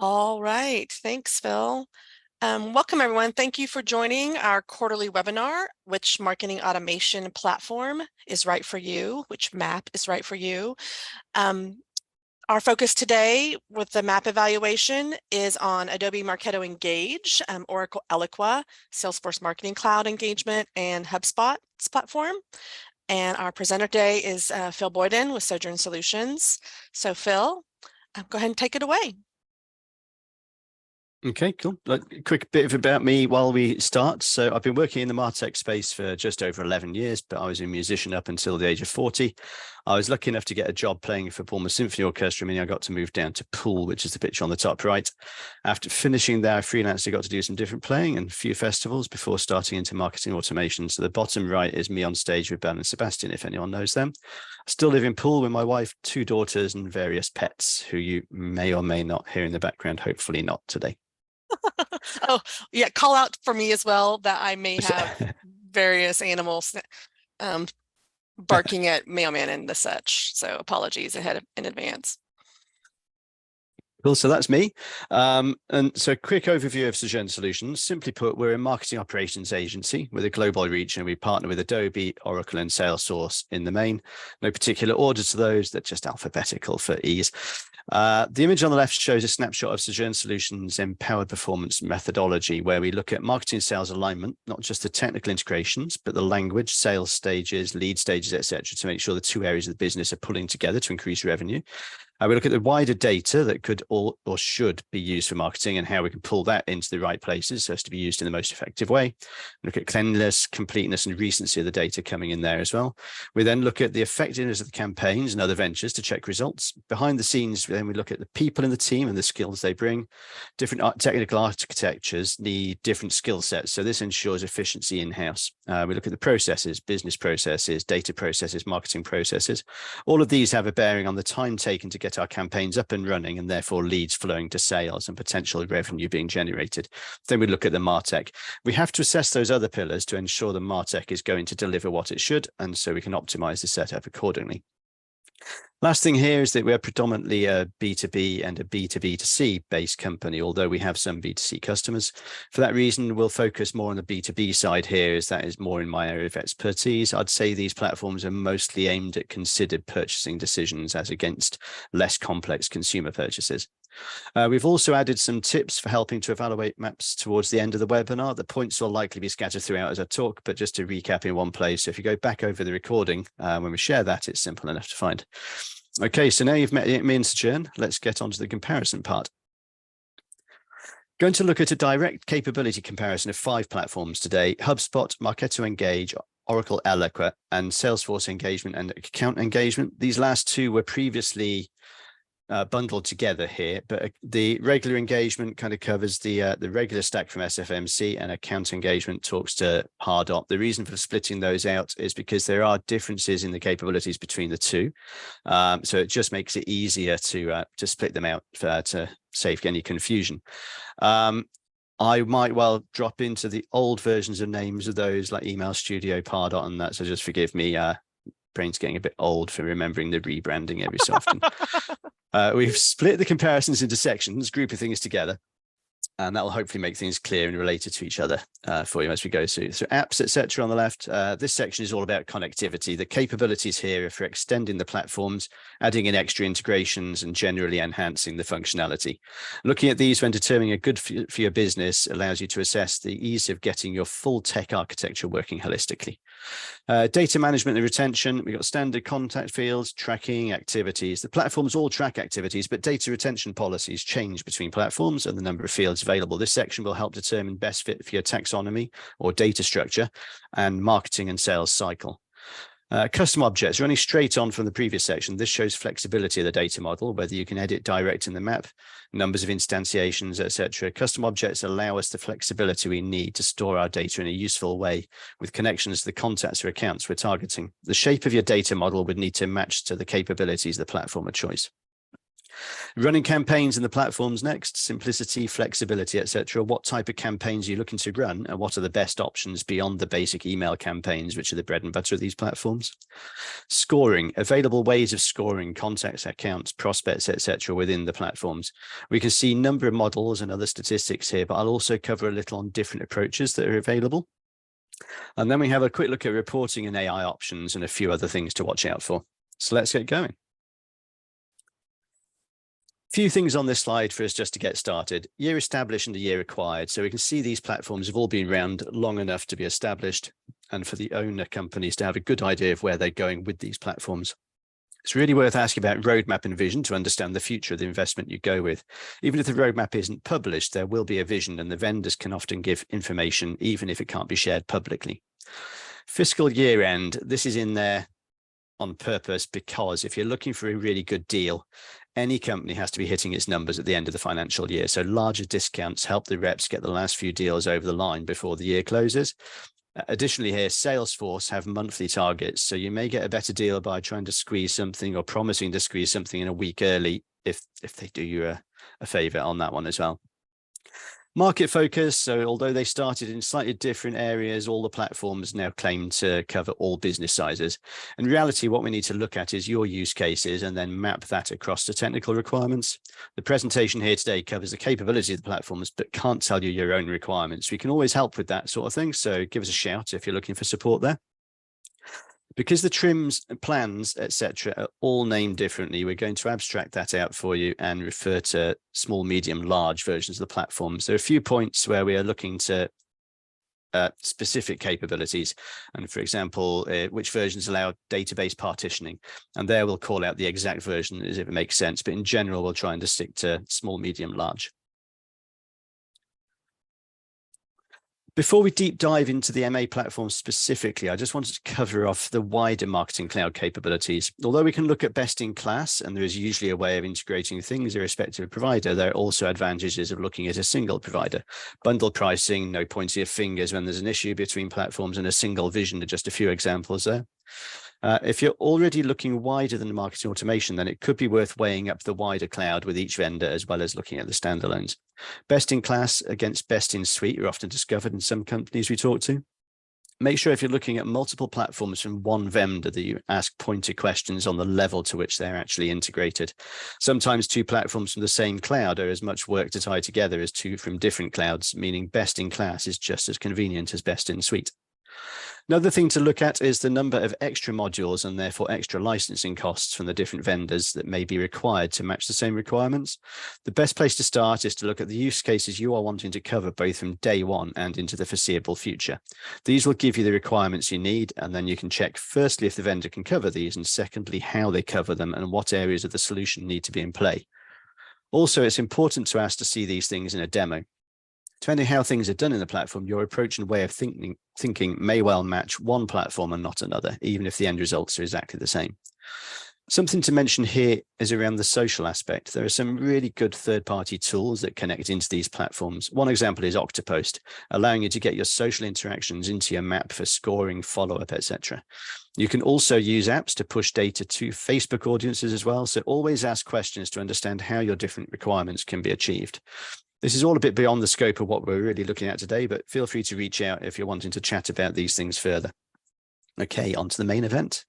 All right. Thanks, Phil. Welcome, everyone. Thank you for joining our quarterly webinar, Which Marketing Automation Platform is Right for You? Which map is right for you? Our focus today with the map evaluation is on Adobe Marketo Engage, Oracle Eloqua, Salesforce Marketing Cloud Engagement, and HubSpot's platform. And our presenter today is Phil Boyden with Sojourn Solutions. So Phil, go ahead and take it away. Okay, cool. A quick bit about me while we start. So I've been working in the MarTech space for just over 11 years, but I was a musician up until the age of 40. I was lucky enough to get a job playing for Bournemouth Symphony Orchestra, meaning I got to move down to Poole, which is the picture on the top right. After finishing there, I freelanced, I got to do some different playing and a few festivals before starting into marketing automation. So the bottom right is me on stage with Ben and Sebastian, if anyone knows them. I still live in Poole with my wife, 2 daughters, and various pets who you may or may not hear in the background, hopefully not today. Oh, yeah, call out for me as well that I may have various animals barking at mailman and the such. So apologies in advance. Cool, so that's me. And so a quick overview of Sojourn Solutions. Simply put, we're a marketing operations agency with a global reach, and we partner with Adobe, Oracle, and Salesforce in the main. No particular order to those, they're just alphabetical for ease. The image on the left shows a snapshot of Sojourn Solutions' empowered performance methodology, where we look at marketing and sales alignment, not just the technical integrations, but the language, sales stages, lead stages, etc., to make sure the 2 areas of the business are pulling together to increase revenue. We look at the wider data that could or should be used for marketing and how we can pull that into the right places so as to be used in the most effective way. Look at cleanliness, completeness, and recency of the data coming in there as well. We then look at the effectiveness of the campaigns and other ventures to check results. Behind the scenes, then we look at the people in the team and the skills they bring. Different technical architectures need different skill sets, so this ensures efficiency in-house. We look at the processes, business processes, data processes, marketing processes. All of these have a bearing on the time taken to get our campaigns up and running, and therefore leads flowing to sales and potential revenue being generated. Then we look at the MarTech. We have to assess those other pillars to ensure the MarTech is going to deliver what it should, and so we can optimize the setup accordingly. Last thing here is that we're predominantly a B2B and a B2B2C based company, although we have some B2C customers. For that reason, we'll focus more on the B2B side here, as that is more in my area of expertise. I'd say these platforms are mostly aimed at considered purchasing decisions as against less complex consumer purchases. We've also added some tips for helping to evaluate maps towards the end of the webinar. The points will likely be scattered throughout as I talk, but just to recap in one place. So if you go back over the recording, when we share that, it's simple enough to find. Okay, so now you've met me in Sojourn, let's get on to the comparison part. Going to look at a direct capability comparison of 5 platforms today: HubSpot, Marketo Engage, Oracle Eloqua, and Salesforce Engagement and Account Engagement. These last 2 were previously bundled together here, but the regular engagement kind of covers the regular stack from SFMC, and account engagement talks to HardOp. The reason for splitting those out is because there are differences in the capabilities between the 2, so it just makes it easier to split them out to save any confusion. I might well drop into the old versions of names of those, like Email Studio, Pardot, and that, so just forgive me. Brain's getting a bit old for remembering the rebranding every so often. We've split the comparisons into sections, grouping things together, and that will hopefully make things clear and related to each other for you as we go through. So apps, etc. on the left, this section is all about connectivity. The capabilities here are for extending the platforms, adding in extra integrations, and generally enhancing the functionality. Looking at these when determining a good for your business allows you to assess the ease of getting your full tech architecture working holistically. Data management and retention, we've got standard contact fields, tracking, activities. The platforms all track activities, but data retention policies change between platforms and the number of fields available. This section will help determine best fit for your taxonomy or data structure and marketing and sales cycle. Custom objects, running straight on from the previous section. This shows flexibility of the data model, whether you can edit direct in the map, numbers of instantiations, etc. Custom objects allow us the flexibility we need to store our data in a useful way with connections to the contacts or accounts we're targeting. The shape of your data model would need to match to the capabilities of the platform of choice. Running campaigns in the platforms next, simplicity, flexibility, etc. What type of campaigns are you looking to run, and what are the best options beyond the basic email campaigns, which are the bread and butter of these platforms? Scoring, available ways of scoring contacts, accounts, prospects, etc. within the platforms. We can see number of models and other statistics here, but I'll also cover a little on different approaches that are available. And then we have a quick look at reporting and AI options and a few other things to watch out for. So let's get going. Few things on this slide for us just to get started. Year established and a year acquired. So we can see these platforms have all been around long enough to be established and for the owner companies to have a good idea of where they're going with these platforms. It's really worth asking about roadmap and vision to understand the future of the investment you go with. Even if the roadmap isn't published, there will be a vision, and the vendors can often give information even if it can't be shared publicly. Fiscal year end, this is in there on purpose because if you're looking for a really good deal, any company has to be hitting its numbers at the end of the financial year. So larger discounts help the reps get the last few deals over the line before the year closes. Additionally here, Salesforce have monthly targets. So you may get a better deal by trying to squeeze something or promising to squeeze something in a week early if they do you a favor on that one as well. Market focus. So although they started in slightly different areas, all the platforms now claim to cover all business sizes. In reality, what we need to look at is your use cases and then map that across the technical requirements. The presentation here today covers the capability of the platforms, but can't tell you your own requirements. We can always help with that sort of thing. So give us a shout if you're looking for support there. Because the trims, plans, etc. are all named differently, we're going to abstract that out for you and refer to small, medium, large versions of the platforms. There are a few points where we are looking to specific capabilities. And for example, which versions allow database partitioning. And there we'll call out the exact version as if it makes sense. But in general, we'll try and just stick to small, medium, large. Before we deep dive into the MA platform specifically, I just wanted to cover off the wider marketing cloud capabilities. Although we can look at best in class, and there is usually a way of integrating things irrespective of provider, there are also advantages of looking at a single provider. Bundle pricing, no pointing of fingers when there's an issue between platforms, and a single vision are just a few examples there. If you're already looking wider than the marketing automation, then it could be worth weighing up the wider cloud with each vendor, as well as looking at the standalones. Best in class against best in suite are often discovered in some companies we talk to. Make sure if you're looking at multiple platforms from one vendor that you ask pointed questions on the level to which they're actually integrated. Sometimes two platforms from the same cloud are as much work to tie together as two from different clouds, meaning best in class is just as convenient as best in suite. Another thing to look at is the number of extra modules and therefore extra licensing costs from the different vendors that may be required to match the same requirements. The best place to start is to look at the use cases you are wanting to cover both from day one and into the foreseeable future. These will give you the requirements you need, and then you can check firstly if the vendor can cover these, and secondly how they cover them and what areas of the solution need to be in play. Also, it's important to ask to see these things in a demo. Depending how things are done in the platform, your approach and way of thinking may well match one platform and not another, even if the end results are exactly the same. Something to mention here is around the social aspect. There are some really good third-party tools that connect into these platforms. One example is Octopost, allowing you to get your social interactions into your map for scoring, follow-up, etc. You can also use apps to push data to Facebook audiences as well. So always ask questions to understand how your different requirements can be achieved. This is all a bit beyond the scope of what we're really looking at today, but feel free to reach out if you're wanting to chat about these things further. Okay, on to the main event.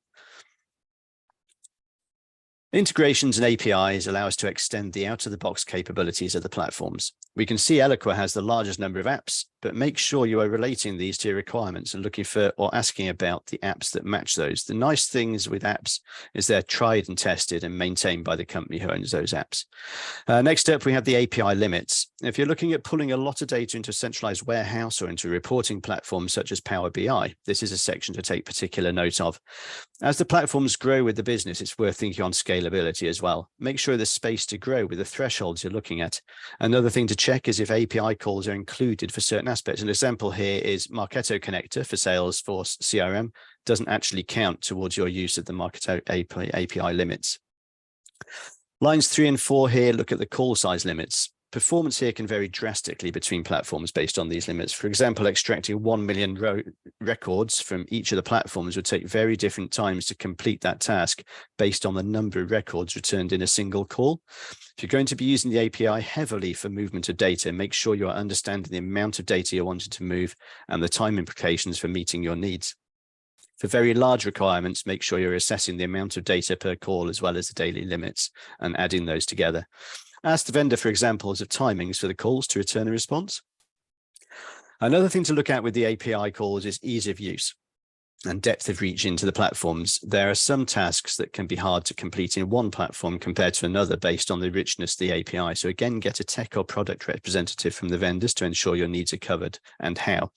Integrations and APIs allow us to extend the out-of-the-box capabilities of the platforms. We can see Eloqua has the largest number of apps, but make sure you are relating these to your requirements and looking for or asking about the apps that match those. The nice things with apps is they're tried and tested and maintained by the company who owns those apps. Next up, we have the API limits. If you're looking at pulling a lot of data into a centralized warehouse or into reporting platforms such as Power BI, this is a section to take particular note of. As the platforms grow with the business, it's worth thinking on scalability as well. Make sure there's space to grow with the thresholds you're looking at. Another thing to check is if API calls are included for certain aspects. An example here is Marketo Connector for Salesforce CRM doesn't actually count towards your use of the Marketo API limits. Lines 3 and 4 here look at the call size limits. performance here can vary drastically between platforms based on these limits. For example, extracting 1 million records from each of the platforms would take very different times to complete that task based on the number of records returned in a single call. If you're going to be using the API heavily for movement of data, make sure you are understanding the amount of data you're wanting to move and the time implications for meeting your needs. For very large requirements, make sure you're assessing the amount of data per call as well as the daily limits and adding those together. Ask the vendor for examples of timings for the calls to return a response. Another thing to look at with the API calls is ease of use and depth of reach into the platforms. There are some tasks that can be hard to complete in one platform compared to another based on the richness of the API. So again, get a tech or product representative from the vendors to ensure your needs are covered and how.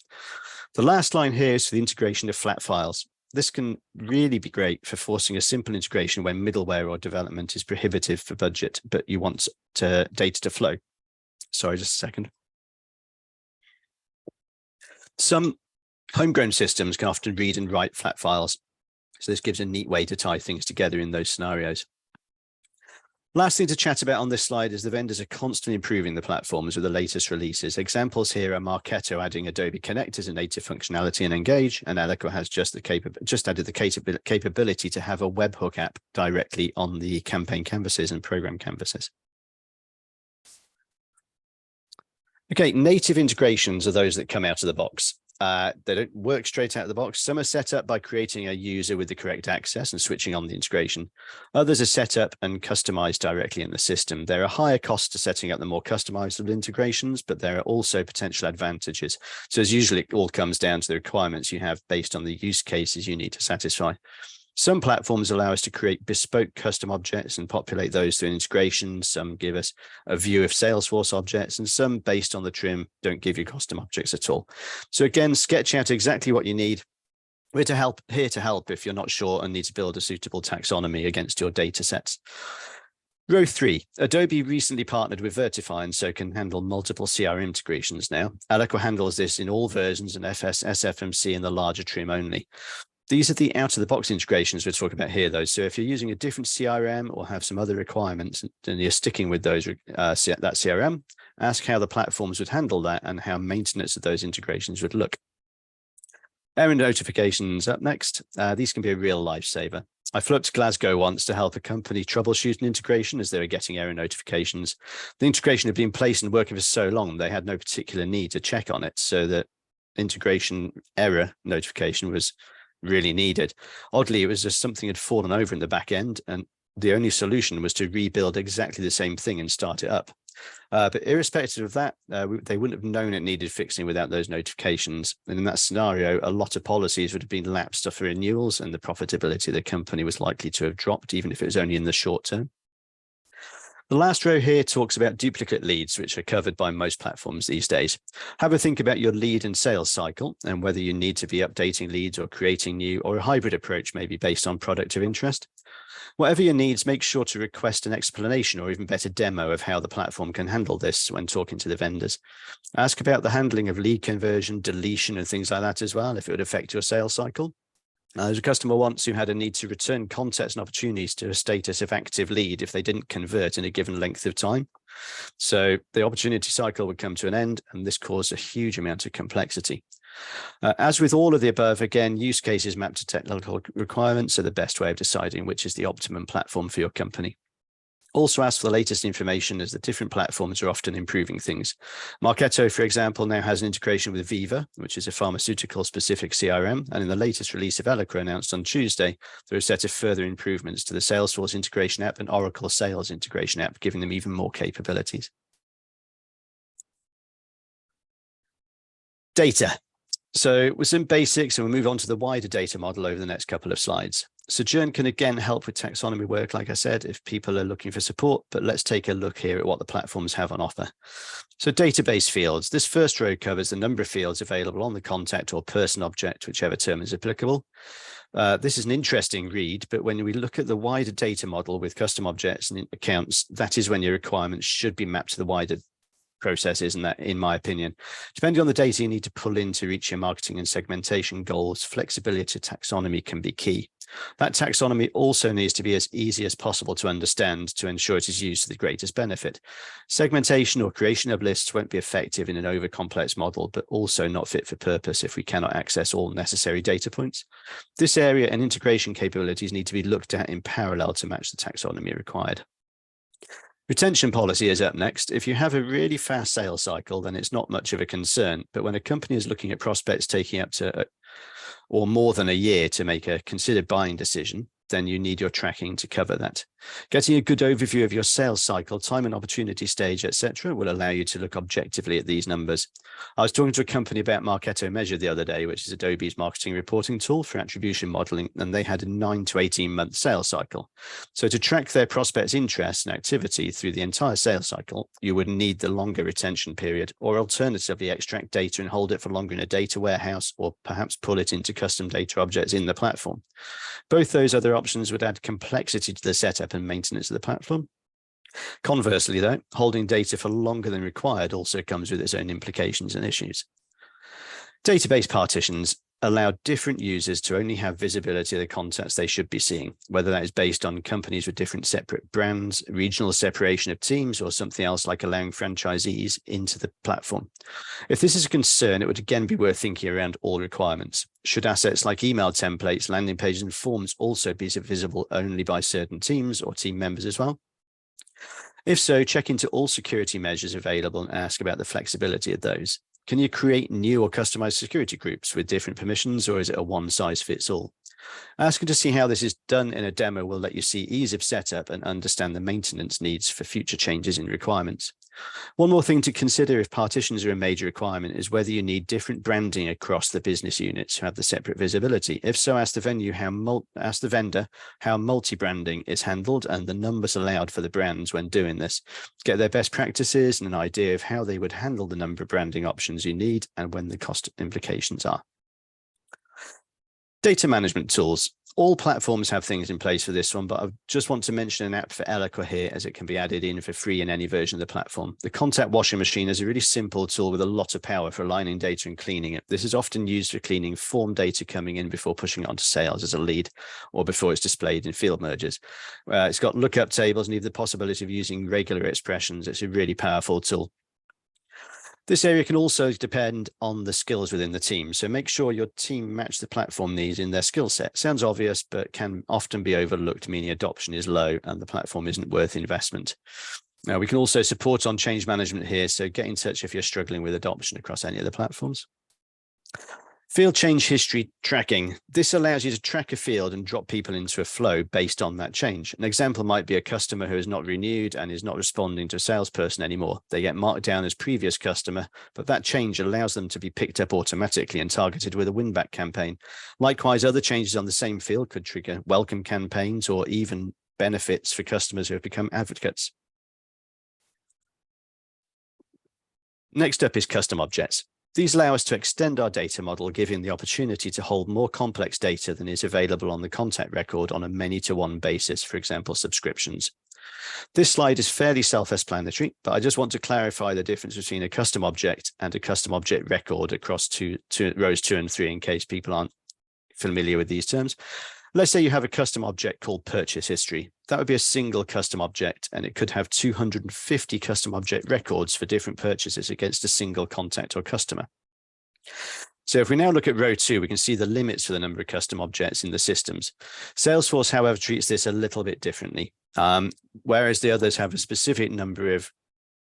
The last line here is for the integration of flat files. This can really be great for forcing a simple integration when middleware or development is prohibitive for budget, but you want data to flow. Sorry, just a second. Some homegrown systems can often read and write flat files. So this gives a neat way to tie things together in those scenarios. Last thing to chat about on this slide is the vendors are constantly improving the platforms with the latest releases. Examples here are Marketo adding Adobe Connect as a native functionality in Engage, and Eloqua has just added the capability to have a webhook app directly on the campaign canvases and program canvases. Okay, native integrations are those that come out of the box. They don't work straight out of the box. Some are set up by creating a user with the correct access and switching on the integration. Others are set up and customized directly in the system. There are higher costs to setting up the more customizable integrations, but there are also potential advantages. So as usually it all comes down to the requirements you have based on the use cases you need to satisfy. Some platforms allow us to create bespoke custom objects and populate those through integration. Some give us a view of Salesforce objects, and some, based on the trim, don't give you custom objects at all. So again, sketch out exactly what you need. We're here to help if you're not sure and need to build a suitable taxonomy against your data sets. Row 3, Adobe recently partnered with Vertify and so can handle multiple CRM integrations now. Eloqua handles this in all versions and FS, SFMC in the larger trim only. These are the out-of-the-box integrations we're talking about here, though. So if you're using a different CRM or have some other requirements and you're sticking with those that CRM, ask how the platforms would handle that and how maintenance of those integrations would look. Error notifications up next. These can be a real lifesaver. I flew up to Glasgow once to help a company troubleshoot an integration as they were getting error notifications. The integration had been placed and working for so long, they had no particular need to check on it. So the integration error notification was really needed. Oddly, it was just something had fallen over in the back end, and the only solution was to rebuild exactly the same thing and start it up. But irrespective of that, they wouldn't have known it needed fixing without those notifications. And in that scenario, a lot of policies would have been lapsed for renewals, and the profitability of the company was likely to have dropped, even if it was only in the short term. The last row here talks about duplicate leads, which are covered by most platforms these days. Have a think about your lead and sales cycle and whether you need to be updating leads or creating new, or a hybrid approach maybe based on product of interest. Whatever your needs, make sure to request an explanation or even better demo of how the platform can handle this when talking to the vendors. Ask about the handling of lead conversion, deletion, and things like that as well, if it would affect your sales cycle. There's a customer once who had a need to return contacts and opportunities to a status of active lead if they didn't convert in a given length of time. So the opportunity cycle would come to an end, and this caused a huge amount of complexity. As with all of the above, again, use cases mapped to technical requirements are the best way of deciding which is the optimum platform for your company. Also ask for the latest information, as the different platforms are often improving things. Marketo, for example, now has an integration with Viva, which is a pharmaceutical-specific CRM, and in the latest release of Eloqua announced on Tuesday, there are a set of further improvements to the Salesforce integration app and Oracle Sales integration app, giving them even more capabilities. Data. So with some basics, and we'll move on to the wider data model over the next couple of slides. Sojourn can again help with taxonomy work, like I said, if people are looking for support, but let's take a look here at what the platforms have on offer. So database fields. This first row covers the number of fields available on the contact or person object, whichever term is applicable. This is an interesting read, but when we look at the wider data model with custom objects and accounts, that is when your requirements should be mapped to the wider processes, and that, in my opinion, depending on the data you need to pull in to reach your marketing and segmentation goals, flexibility taxonomy can be key. That taxonomy also needs to be as easy as possible to understand to ensure it is used to the greatest benefit. Segmentation or creation of lists won't be effective in an over-complex model, but also not fit for purpose if we cannot access all necessary data points. This area and integration capabilities need to be looked at in parallel to match the taxonomy required. Retention policy is up next. If you have a really fast sales cycle, then it's not much of a concern. But when a company is looking at prospects taking up to or more than a year to make a considered buying decision, then you need your tracking to cover that. Getting a good overview of your sales cycle, time and opportunity stage, etc., will allow you to look objectively at these numbers. I was talking to a company about Marketo Measure the other day, which is Adobe's marketing reporting tool for attribution modeling, and they had a 9 to 18 month sales cycle. So to track their prospects' interest and activity through the entire sales cycle, you would need the longer retention period, or alternatively extract data and hold it for longer in a data warehouse, or perhaps pull it into custom data objects in the platform. Both those other options would add complexity to the setup and maintenance of the platform. Conversely, though, holding data for longer than required also comes with its own implications and issues. Database partitions allow different users to only have visibility of the contents they should be seeing, whether that is based on companies with different separate brands, regional separation of teams, or something else like allowing franchisees into the platform. If this is a concern, it would again be worth thinking around all requirements. Should assets like email templates, landing pages, and forms also be visible only by certain teams or team members as well? If so, check into all security measures available and ask about the flexibility of those. Can you create new or customized security groups with different permissions, or is it a one-size-fits-all? Asking to see how this is done in a demo will let you see ease of setup and understand the maintenance needs for future changes in requirements. One more thing to consider if partitions are a major requirement is whether you need different branding across the business units who have the separate visibility. If so, ask the vendor how multi-branding is handled and the numbers allowed for the brands when doing this. Get their best practices and an idea of how they would handle the number of branding options you need and when the cost implications are. Data management tools. All platforms have things in place for this one, but I just want to mention an app for Eloqua here, as it can be added in for free in any version of the platform. The contact washing machine is a really simple tool with a lot of power for aligning data and cleaning it. This is often used for cleaning form data coming in before pushing it onto sales as a lead, or before it's displayed in field mergers. It's got lookup tables and even the possibility of using regular expressions. It's a really powerful tool. This area can also depend on the skills within the team. So make sure your team match the platform needs in their skill set. Sounds obvious, but can often be overlooked, meaning adoption is low and the platform isn't worth investment. Now, we can also support on change management here. So get in touch if you're struggling with adoption across any of the platforms. Field change history tracking. This allows you to track a field and drop people into a flow based on that change. An example might be a customer who is not renewed and is not responding to a salesperson anymore. They get marked down as previous customer, but that change allows them to be picked up automatically and targeted with a win-back campaign. Likewise, other changes on the same field could trigger welcome campaigns or even benefits for customers who have become advocates. Next up is custom objects. These allow us to extend our data model, giving the opportunity to hold more complex data than is available on the contact record on a many-to-one basis, for example, subscriptions. This slide is fairly self-explanatory, but I just want to clarify the difference between a custom object and a custom object record across rows 2 and 3, in case people aren't familiar with these terms. Let's say you have a custom object called purchase history. That would be a single custom object, and it could have 250 custom object records for different purchases against a single contact or customer. So if we now look at row 2, we can see the limits for the number of custom objects in the systems. Salesforce, however, treats this a little bit differently. Whereas the others have a specific number of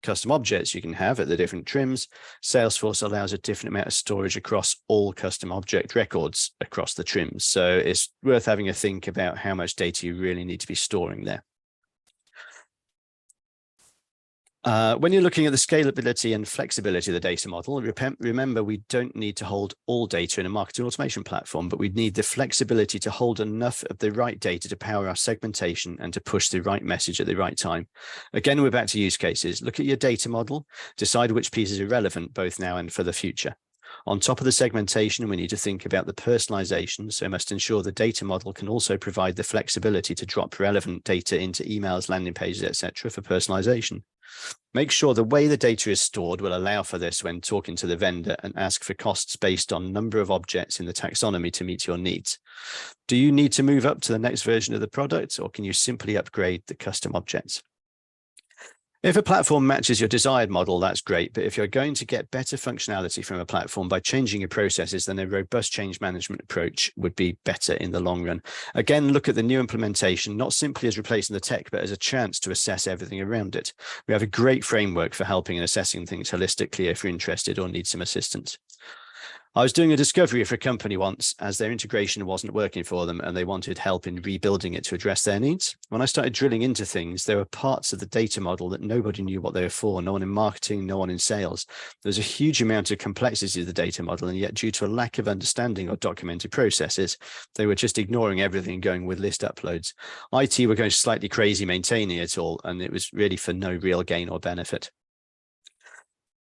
custom objects you can have at the different trims, Salesforce allows a different amount of storage across all custom object records across the trims. So it's worth having a think about how much data you really need to be storing there. When you're looking at the scalability and flexibility of the data model, remember we don't need to hold all data in a marketing automation platform, but we need the flexibility to hold enough of the right data to power our segmentation and to push the right message at the right time. Again, we're back to use cases. Look at your data model, decide which pieces are relevant both now and for the future. On top of the segmentation, we need to think about the personalization, so must ensure the data model can also provide the flexibility to drop relevant data into emails, landing pages, etc. for personalization. Make sure the way the data is stored will allow for this when talking to the vendor, and ask for costs based on number of objects in the taxonomy to meet your needs. Do you need to move up to the next version of the product, or can you simply upgrade the custom objects? If a platform matches your desired model, that's great. But if you're going to get better functionality from a platform by changing your processes, then a robust change management approach would be better in the long run. Again, look at the new implementation, not simply as replacing the tech, but as a chance to assess everything around it. We have a great framework for helping and assessing things holistically if you're interested or need some assistance. I was doing a discovery for a company once as their integration wasn't working for them and they wanted help in rebuilding it to address their needs. When I started drilling into things, there were parts of the data model that nobody knew what they were for, no one in marketing, no one in sales. There's a huge amount of complexity of the data model, and yet due to a lack of understanding or documented processes, they were just ignoring everything and going with list uploads. IT were going slightly crazy maintaining it all, and it was really for no real gain or benefit.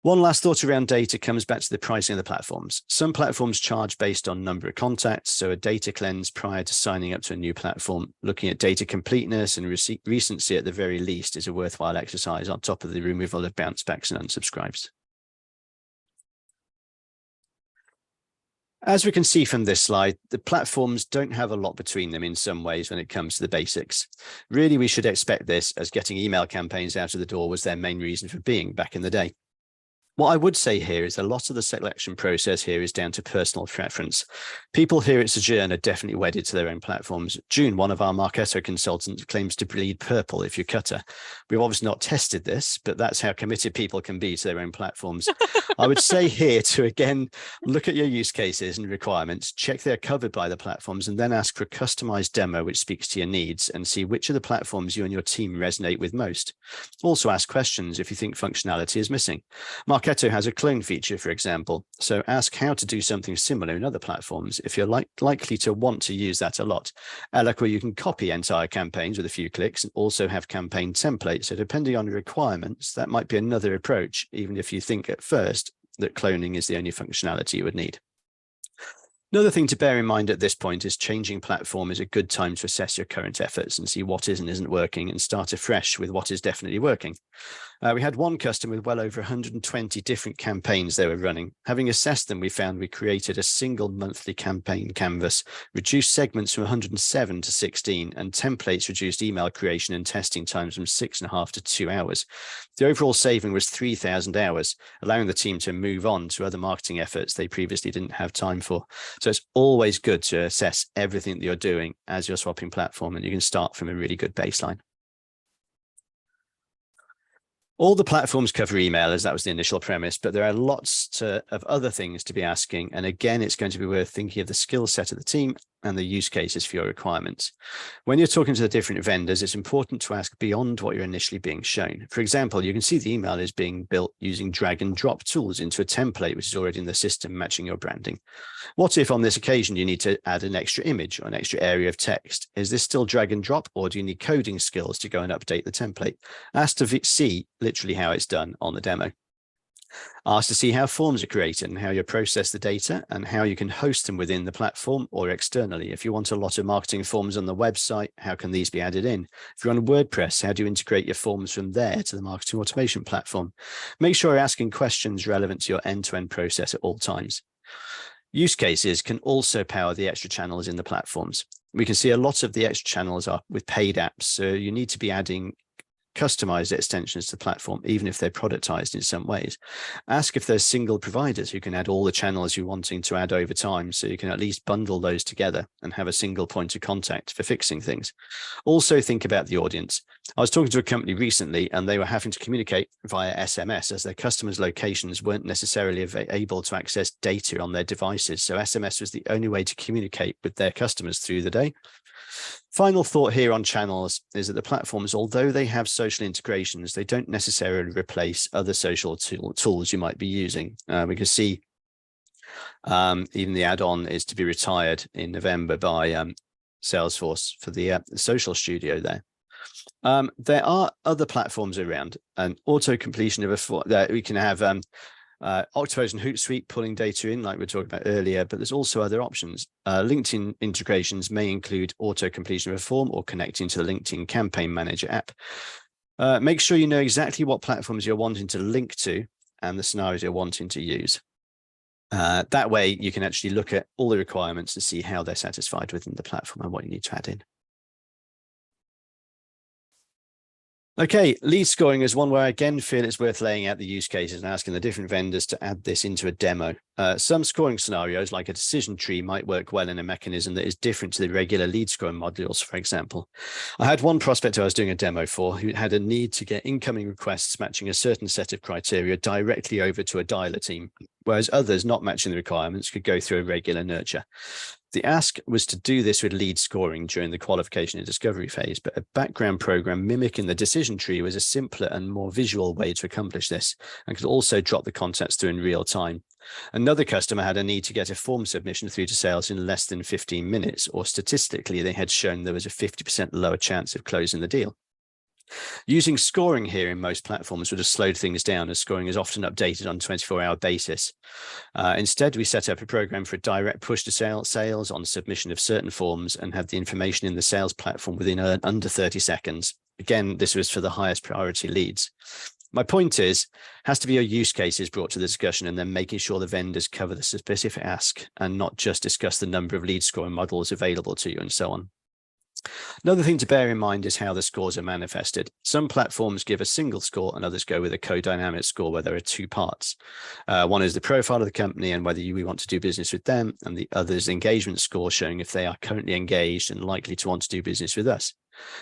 One last thought around data comes back to the pricing of the platforms. Some platforms charge based on number of contacts, so a data cleanse prior to signing up to a new platform, looking at data completeness and recency at the very least, is a worthwhile exercise on top of the removal of bounce backs and unsubscribes. As we can see from this slide, the platforms don't have a lot between them in some ways when it comes to the basics. Really, we should expect this, as getting email campaigns out of the door was their main reason for being back in the day. What I would say here is a lot of the selection process here is down to personal preference. People here at Sojourn are definitely wedded to their own platforms. June, one of our Marketo consultants, claims to bleed purple if you cut her. We've obviously not tested this, but that's how committed people can be to their own platforms. I would say here to, again, look at your use cases and requirements, check they're covered by the platforms, and then ask for a customized demo which speaks to your needs, and see which of the platforms you and your team resonate with most. Also ask questions if you think functionality is missing. Marketo has a clone feature, for example, so ask how to do something similar in other platforms if you're likely to want to use that a lot. Eloqua, you can copy entire campaigns with a few clicks and also have campaign templates, so depending on your requirements, that might be another approach, even if you think at first that cloning is the only functionality you would need. Another thing to bear in mind at this point is changing platform is a good time to assess your current efforts and see what is and isn't working, and start afresh with what is definitely working. We had one customer with well over 120 different campaigns they were running. Having assessed them, we found we created a single monthly campaign canvas, reduced segments from 107 to 16, and templates reduced email creation and testing times from 6.5 to 2 hours. The overall saving was 3,000 hours, allowing the team to move on to other marketing efforts they previously didn't have time for. So it's always good to assess everything that you're doing as you're swapping platform, and you can start from a really good baseline. All the platforms cover email, as that was the initial premise, but there are lots of other things to be asking. And again, it's going to be worth thinking of the skill set of the team and the use cases for your requirements. When you're talking to the different vendors, it's important to ask beyond what you're initially being shown. For example, you can see the email is being built using drag and drop tools into a template, which is already in the system matching your branding. What if on this occasion you need to add an extra image or an extra area of text? Is this still drag and drop, or do you need coding skills to go and update the template? Ask to see literally how it's done on the demo. Ask to see how forms are created and how you process the data, and how you can host them within the platform or externally. If you want a lot of marketing forms on the website, how can these be added in? If you're on WordPress, how do you integrate your forms from there to the marketing automation platform? Make sure you're asking questions relevant to your end-to-end process at all times. Use cases can also power the extra channels in the platforms. We can see a lot of the extra channels are with paid apps, so you need to be adding customized extensions to the platform, even if they're productized in some ways. Ask if there's single providers who can add all the channels you're wanting to add over time, so you can at least bundle those together and have a single point of contact for fixing things. Also think about the audience. I was talking to a company recently, and they were having to communicate via SMS as their customers' locations weren't necessarily able to access data on their devices. So SMS was the only way to communicate with their customers through the day. Final thought here on channels is that the platforms, although they have social integrations, they don't necessarily replace other social tools you might be using. We can see even the add-on is to be retired in November by Salesforce for the social studio there. There are other platforms around, and auto completion of a form that we can have Octopus and Hootsuite pulling data in, like we were talking about earlier, but there's also other options. LinkedIn integrations may include auto completion of a form or connecting to the LinkedIn Campaign Manager app. Make sure you know exactly what platforms you're wanting to link to and the scenarios you're wanting to use. That way you can actually look at all the requirements and see how they're satisfied within the platform and what you need to add in. Okay, lead scoring is one where I again feel it's worth laying out the use cases and asking the different vendors to add this into a demo. Some scoring scenarios, like a decision tree, might work well in a mechanism that is different to the regular lead scoring modules, for example. I had one prospect I was doing a demo for who had a need to get incoming requests matching a certain set of criteria directly over to a dialer team, whereas others not matching the requirements could go through a regular nurture. The ask was to do this with lead scoring during the qualification and discovery phase, but a background program mimicking the decision tree was a simpler and more visual way to accomplish this, and could also drop the contacts through in real time. Another customer had a need to get a form submission through to sales in less than 15 minutes, or statistically, they had shown there was a 50% lower chance of closing the deal. Using scoring here in most platforms would have slowed things down, as scoring is often updated on a 24-hour basis. Instead, we set up a program for a direct push to sales on submission of certain forms and have the information in the sales platform within under 30 seconds. Again, this was for the highest priority leads. My point has to be your use cases brought to the discussion, and then making sure the vendors cover the specific ask and not just discuss the number of lead scoring models available to you and so on. Another thing to bear in mind is how the scores are manifested. Some platforms give a single score and others go with a co-dynamic score where there are two parts. One is the profile of the company and whether we want to do business with them, and the other is the engagement score showing if they are currently engaged and likely to want to do business with us.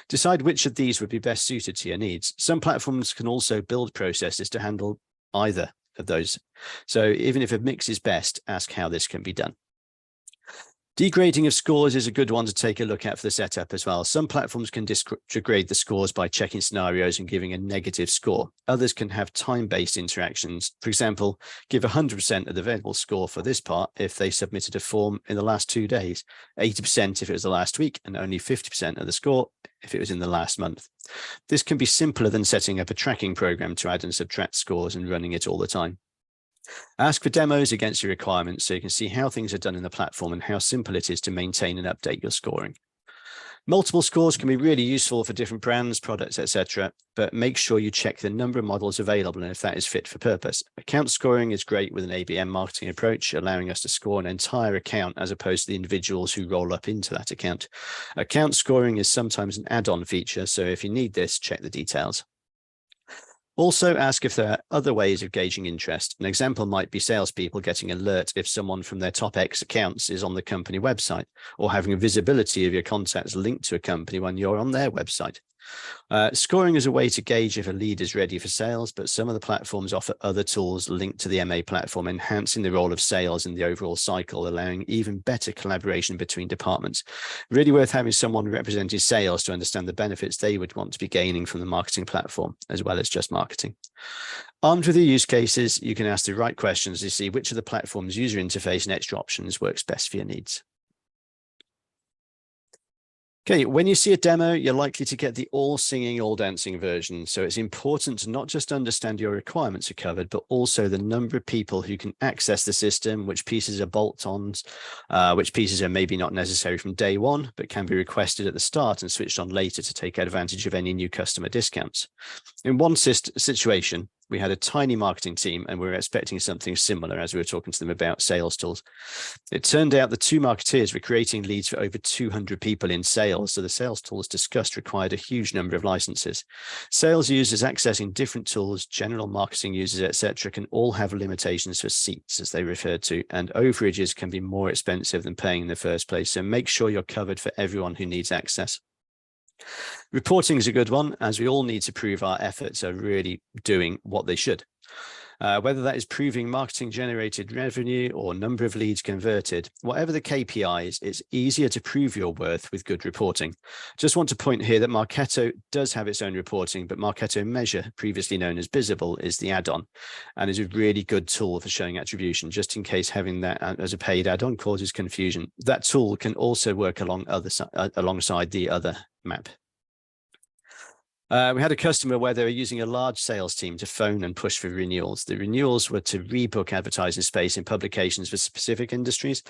Decide which of these would be best suited to your needs. Some platforms can also build processes to handle either of those. So even if a mix is best, ask how this can be done. Degrading of scores is a good one to take a look at for the setup as well. Some platforms can degrade the scores by checking scenarios and giving a negative score. Others can have time-based interactions. For example, give 100% of the available score for this part if they submitted a form in the last 2 days, 80% if it was the last week, and only 50% of the score if it was in the last month. This can be simpler than setting up a tracking program to add and subtract scores and running it all the time. Ask for demos against your requirements so you can see how things are done in the platform and how simple it is to maintain and update your scoring. Multiple scores can be really useful for different brands, products, etc., but make sure you check the number of models available and if that is fit for purpose. Account scoring is great with an ABM marketing approach, allowing us to score an entire account as opposed to the individuals who roll up into that account. Account scoring is sometimes an add-on feature, so if you need this, check the details. Also ask if there are other ways of gauging interest. An example might be salespeople getting an alert if someone from their top X accounts is on the company website, or having a visibility of your contacts linked to a company when you're on their website. Scoring is a way to gauge if a lead is ready for sales, but some of the platforms offer other tools linked to the MA platform, enhancing the role of sales in the overall cycle, allowing even better collaboration between departments. Really worth having someone representing sales to understand the benefits they would want to be gaining from the marketing platform, as well as just marketing. Armed with your use cases, you can ask the right questions to see which of the platform's user interface and extra options works best for your needs. Okay, when you see a demo, you're likely to get the all singing, all dancing version. So it's important to not just understand your requirements are covered, but also the number of people who can access the system, which pieces are bolt-ons, which pieces are maybe not necessary from day one, but can be requested at the start and switched on later to take advantage of any new customer discounts. In one situation, we had a tiny marketing team and we were expecting something similar as we were talking to them about sales tools. It turned out the two marketeers were creating leads for over 200 people in sales. So the sales tools discussed required a huge number of licenses. Sales users accessing different tools, general marketing users, etc., can all have limitations for seats, as they referred to, and overages can be more expensive than paying in the first place. So make sure you're covered for everyone who needs access. Reporting is a good one, as we all need to prove our efforts are really doing what they should. Whether that is proving marketing generated revenue or number of leads converted, whatever the KPIs, it's easier to prove your worth with good reporting. Just want to point here that Marketo does have its own reporting, but Marketo Measure, previously known as Visible, is the add-on and is a really good tool for showing attribution, just in case having that as a paid add-on causes confusion. That tool can also work alongside the other map. We had a customer where they were using a large sales team to phone and push for renewals. The renewals were to rebook advertising space in publications for specific industries.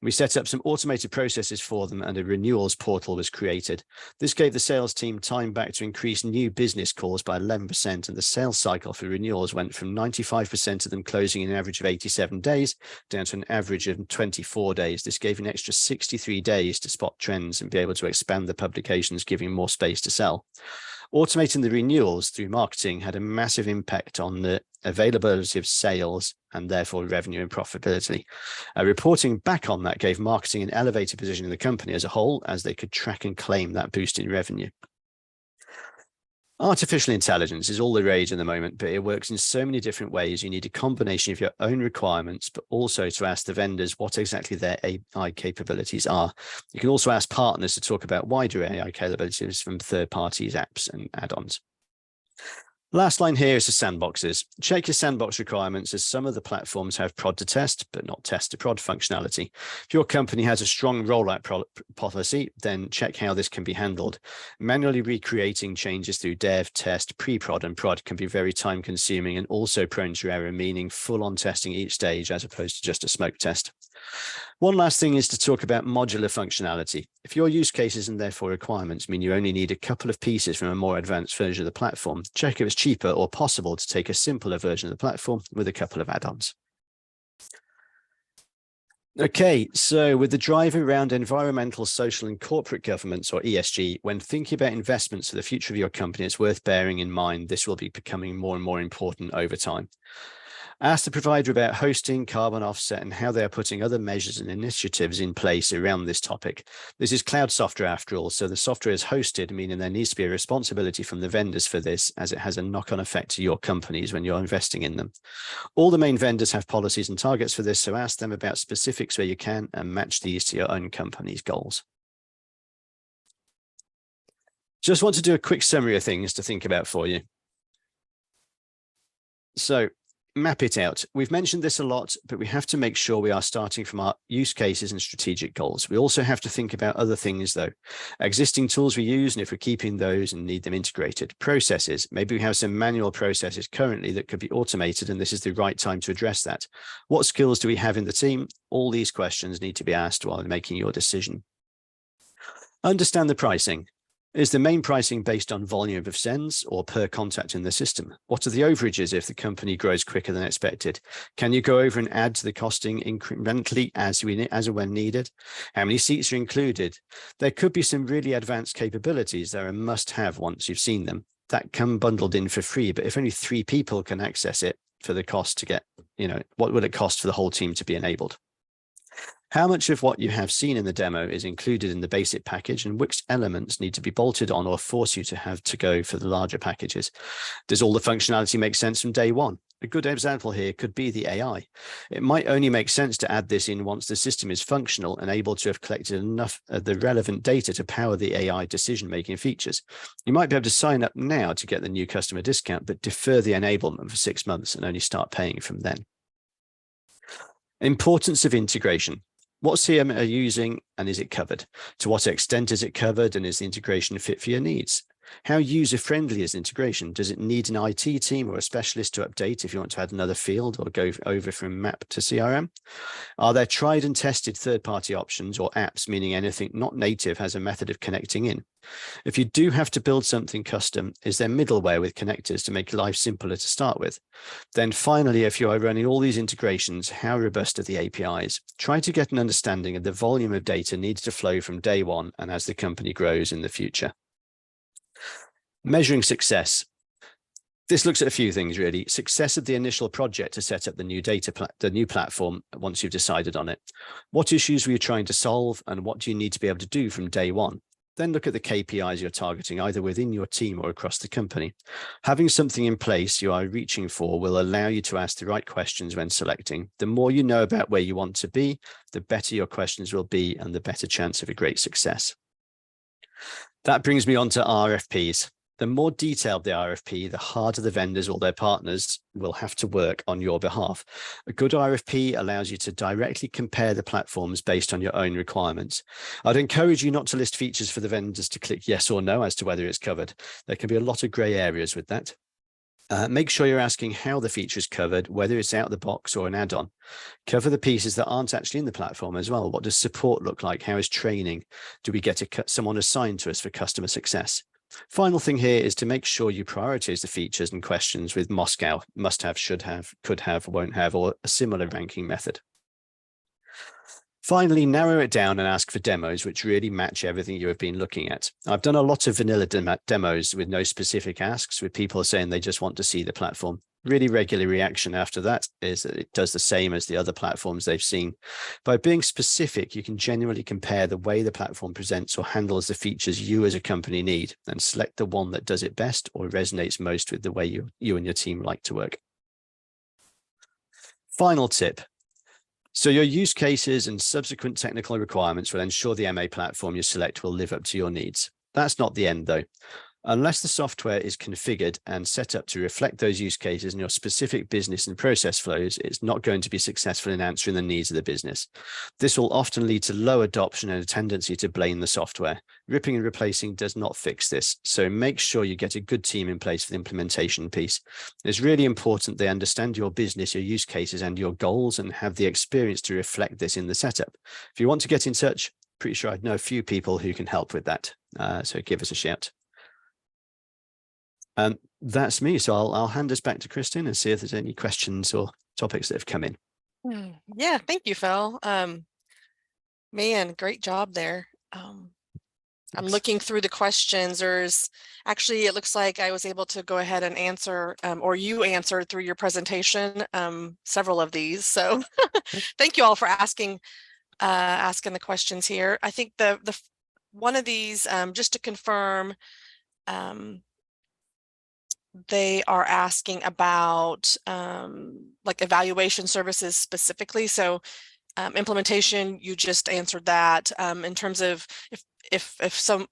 We set up some automated processes for them and a renewals portal was created. This gave the sales team time back to increase new business calls by 11%, and the sales cycle for renewals went from 95% of them closing in an average of 87 days down to an average of 24 days. This gave an extra 63 days to spot trends and be able to expand the publications, giving more space to sell. Automating the renewals through marketing had a massive impact on the availability of sales and therefore revenue and profitability. Reporting back on that gave marketing an elevated position in the company as a whole, as they could track and claim that boost in revenue. Artificial intelligence is all the rage at the moment, but it works in so many different ways. You need a combination of your own requirements, but also to ask the vendors what exactly their AI capabilities are. You can also ask partners to talk about wider AI capabilities from third parties, apps, and add-ons. Last line here is the sandboxes. Check your sandbox requirements, as some of the platforms have prod to test, but not test to prod functionality. If your company has a strong rollout policy, then check how this can be handled. Manually recreating changes through dev, test, pre-prod, and prod can be very time consuming and also prone to error, meaning full-on testing each stage as opposed to just a smoke test. One last thing is to talk about modular functionality. If your use cases and therefore requirements mean you only need a couple of pieces from a more advanced version of the platform, check if it's cheaper or possible to take a simpler version of the platform with a couple of add-ons. Okay, so with the drive around environmental, social, and corporate governance, or ESG, when thinking about investments for the future of your company, it's worth bearing in mind this will be becoming more and more important over time. Ask the provider about hosting, carbon offset, and how they are putting other measures and initiatives in place around this topic. This is cloud software after all, so the software is hosted, meaning there needs to be a responsibility from the vendors for this, as it has a knock-on effect to your companies when you're investing in them. All the main vendors have policies and targets for this, so ask them about specifics where you can and match these to your own company's goals. Just want to do a quick summary of things to think about for you. So, map it out. We've mentioned this a lot, but we have to make sure we are starting from our use cases and strategic goals. We also have to think about other things though. Existing tools we use, and if we're keeping those and need them integrated. Processes. Maybe we have some manual processes currently that could be automated, and this is the right time to address that. What skills do we have in the team? All these questions need to be asked while making your decision. Understand the pricing. Is the main pricing based on volume of sends or per contact in the system? What are the overages if the company grows quicker than expected? Can you go over and add to the costing incrementally as and when needed? How many seats are included? There could be some really advanced capabilities that are a must-have once you've seen them. That come bundled in for free, but if only 3 people can access it for the cost to get, what will it cost for the whole team to be enabled? How much of what you have seen in the demo is included in the basic package, and which elements need to be bolted on or force you to have to go for the larger packages? Does all the functionality make sense from day one? A good example here could be the AI. It might only make sense to add this in once the system is functional and able to have collected enough of the relevant data to power the AI decision-making features. You might be able to sign up now to get the new customer discount, but defer the enablement for 6 months and only start paying from then. Importance of integration. What CRM are you using, and is it covered? To what extent is it covered, and is the integration fit for your needs? How user-friendly is integration? Does it need an IT team or a specialist to update if you want to add another field or go over from map to CRM? Are there tried and tested third-party options or apps, meaning anything not native has a method of connecting in? If you do have to build something custom, is there middleware with connectors to make life simpler to start with? Then finally, if you are running all these integrations, how robust are the APIs? Try to get an understanding of the volume of data needs to flow from day one and as the company grows in the future. Measuring success. This looks at a few things really. Success of the initial project to set up the new platform once you've decided on it. What issues were you trying to solve, and what do you need to be able to do from day one? Then look at the KPIs you're targeting, either within your team or across the company. Having something in place you are reaching for will allow you to ask the right questions when selecting. The more you know about where you want to be, the better your questions will be and the better chance of a great success. That brings me on to RFPs. the more detailed the RFP, the harder the vendors or their partners will have to work on your behalf. A good RFP allows you to directly compare the platforms based on your own requirements. I'd encourage you not to list features for the vendors to click yes or no as to whether it's covered. There can be a lot of gray areas with that. Make sure you're asking how the feature is covered, whether it's out of the box or an add-on. Cover the pieces that aren't actually in the platform as well. What does support look like? How is training? Do we get someone assigned to us for customer success? Final thing here is to make sure you prioritize the features and questions with Moscow, must have, should have, could have, won't have, or a similar ranking method. Finally, narrow it down and ask for demos which really match everything you have been looking at. I've done a lot of vanilla demos with no specific asks, with people saying they just want to see the platform. Really regular reaction after that is that it does the same as the other platforms they've seen. By being specific, you can genuinely compare the way the platform presents or handles the features you as a company need and select the one that does it best or resonates most with the way you and your team like to work. Final tip. So your use cases and subsequent technical requirements will ensure the MA platform you select will live up to your needs. That's not the end though. Unless the software is configured and set up to reflect those use cases and your specific business and process flows, it's not going to be successful in answering the needs of the business. This will often lead to low adoption and a tendency to blame the software. Ripping and replacing does not fix this. So make sure you get a good team in place for the implementation piece. It's really important they understand your business, your use cases, and your goals and have the experience to reflect this in the setup. If you want to get in touch, pretty sure I know a few people who can help with that. So give us a shout. And that's me. So I'll hand us back to Kristin and see if there's any questions or topics that have come in. Yeah, thank you, Phil. Man, great job there. I'm looking through the questions. There's actually, it looks like I was able to go ahead and answer, or you answered through your presentation, several of these. So thank you all for asking the questions here. I think the one of these, just to confirm, they are asking about like evaluation services specifically. So implementation, you just answered that. In terms of if someone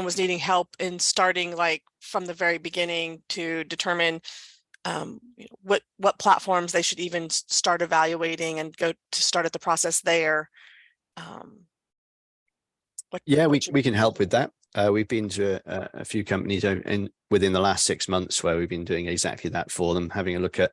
was needing help in starting like from the very beginning to determine what platforms they should even start evaluating and go to start at the process there. We can help with that. We've been to a few companies within the last 6 months where we've been doing exactly that for them, having a look at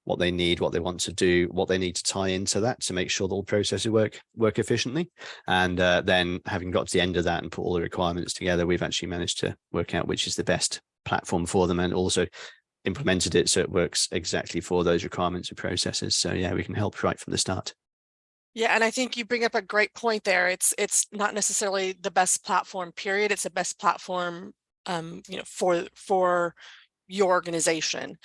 what they need, what they want to do, what they need to tie into that to make sure the whole processes work efficiently. And then having got to the end of that and put all the requirements together, we've actually managed to work out which is the best platform for them and also implemented it so it works exactly for those requirements and processes. So yeah, we can help right from the start. Yeah, and I think you bring up a great point there. It's not necessarily the best platform, period. It's the best platform, for your organization.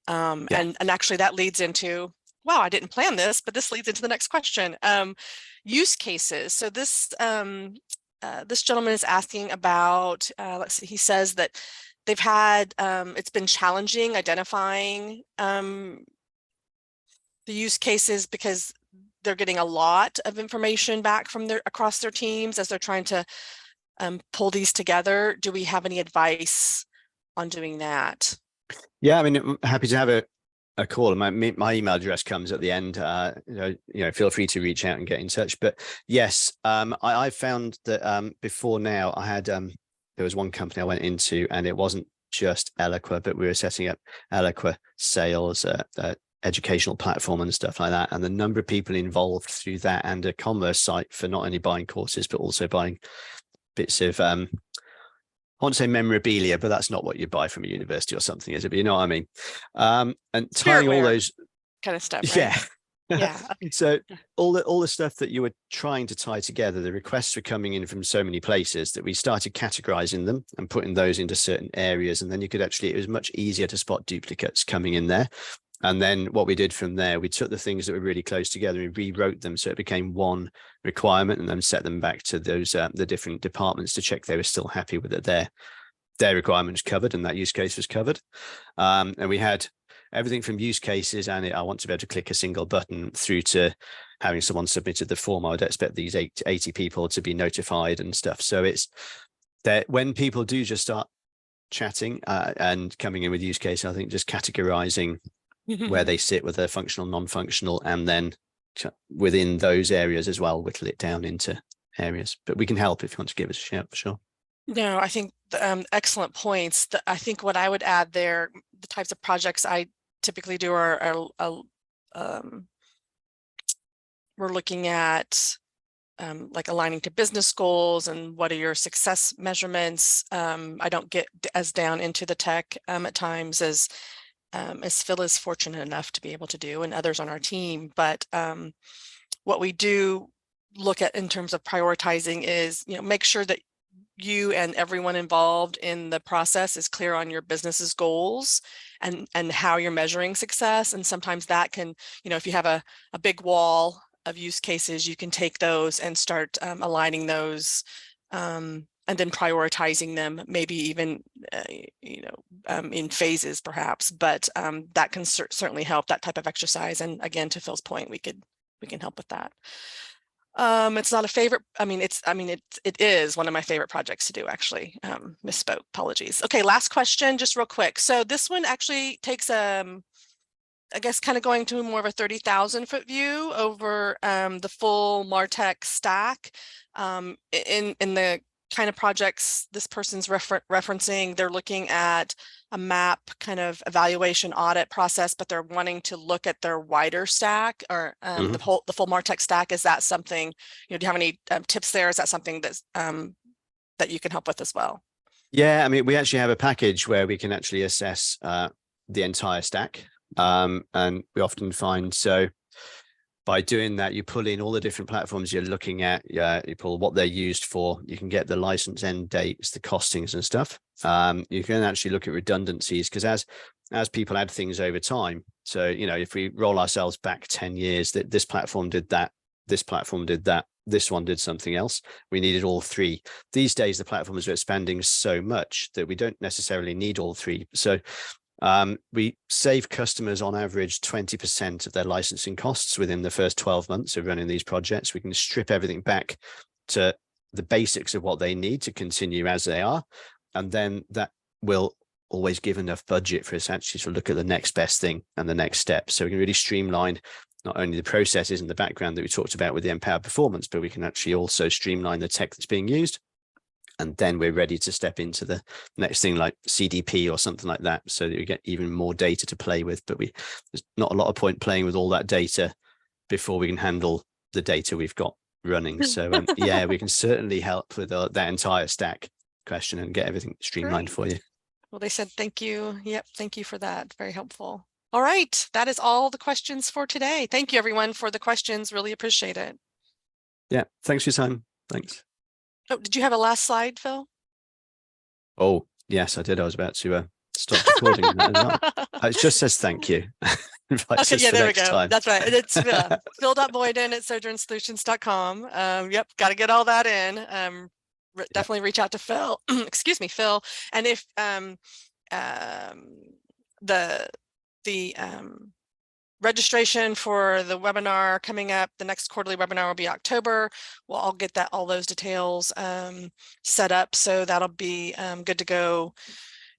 And actually that leads into, wow, I didn't plan this, but this leads into the next question. Use cases. So this gentleman is asking about, let's see, he says that they've had, it's been challenging identifying the use cases because they're getting a lot of information back from across their teams as they're trying to pull these together. Do we have any advice on doing that? Yeah, I mean, I'm happy to have a call. My email address comes at the end. Feel free to reach out and get in touch. But yes, I found that before now I had there was one company I went into and it wasn't just Eloqua, but we were setting up Eloqua sales, educational platform and stuff like that. And the number of people involved through that and a commerce site for not only buying courses, but also buying bits of, I want to say memorabilia, but that's not what you buy from a university or something, is it? But you know what I mean? And tying all those kind of stuff, right? Yeah. Yeah. So all the stuff that you were trying to tie together, the requests were coming in from so many places that we started categorizing them and putting those into certain areas. And then you could actually, it was much easier to spot duplicates coming in there. And then what we did from there, we took the things that were really close together and rewrote them so it became one requirement and then set them back to those the different departments to check they were still happy with it. Their requirements covered and that use case was covered. And we had everything from use cases and I want to be able to click a single button through to having someone submitted the form. I would expect these 80 people to be notified and stuff. So it's that when people do just start chatting and coming in with use case. I think just categorizing where they sit with their functional, non-functional, and then within those areas as well, whittle it down into areas. But we can help if you want to give us a shout for sure. No, I think excellent points. I think what I would add there, the types of projects I typically do are we're looking at like aligning to business goals and what are your success measurements. I don't get as down into the tech at times as Phil is fortunate enough to be able to do, and others on our team. But what we do look at in terms of prioritizing is, make sure that you and everyone involved in the process is clear on your business's goals and how you're measuring success. And sometimes that can, if you have a big wall of use cases, you can take those and start aligning those and then prioritizing them, maybe even in phases perhaps, but that can certainly help, that type of exercise. And again, to Phil's point, we can help with that. It's not a favorite. It is one of my favorite projects to do, actually. Misspoke, apologies. Okay, last question, just real quick. So this one actually takes I guess kind of going to more of a 30,000 foot view over the full MarTech stack. In the kind of projects this person's referencing, they're looking at a map kind of evaluation audit process, but they're wanting to look at their wider stack or the full MarTech stack. Is that something, do you have any tips there? Is that something that's that you can help with as well? Yeah, we actually have a package where we can actually assess the entire stack. And we often find, so by doing that, you pull in all the different platforms you're looking at, you pull what they're used for, you can get the license end dates, the costings and stuff. You can actually look at redundancies, because as people add things over time, so, if we roll ourselves back 10 years, that this platform did that, this platform did that, this one did something else, we needed all three. These days, the platforms are expanding so much that we don't necessarily need all three. So we save customers on average 20% of their licensing costs within the first 12 months of running these projects. We can strip everything back to the basics of what they need to continue as they are. And then that will always give enough budget for us actually to look at the next best thing and the next step. So we can really streamline not only the processes in the background that we talked about with the empowered performance, but we can actually also streamline the tech that's being used. And then we're ready to step into the next thing like CDP or something like that, so that we get even more data to play with. But there's not a lot of point playing with all that data before we can handle the data we've got running. So yeah, we can certainly help with that entire stack question and get everything streamlined for you. Well, they said thank you. Yep, thank you for that. Very helpful. All right, that is all the questions for today. Thank you, everyone, for the questions. Really appreciate it. Yeah, thanks for your time. Thanks. Oh, did you have a last slide, Phil? Oh, yes, I did. I was about to stop recording that as well. It just says thank you. Okay, yeah, there we go. Time. That's right. It's phil.boyden@sojournsolutions.com. Yep, got to get all that in. Definitely reach out to Phil. Excuse me, Phil. And if the registration for the webinar coming up, the next quarterly webinar will be October. Well, I'll get all those details set up, so that'll be good to go.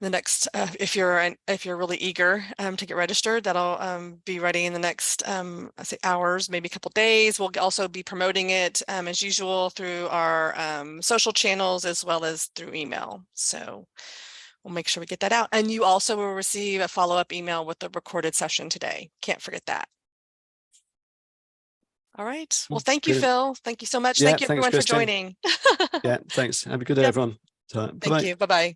The next, if you're really eager to get registered, that'll be ready in the next I say hours, maybe a couple days. We'll also be promoting it as usual through our social channels as well as through email. So we'll make sure we get that out. And you also will receive a follow-up email with the recorded session today. Can't forget that. All right. Well, thank you, Phil. Thank you so much. Yeah, thank you, everyone, for joining. Yeah, thanks. Have a good day, everyone. Thank you. Bye-bye.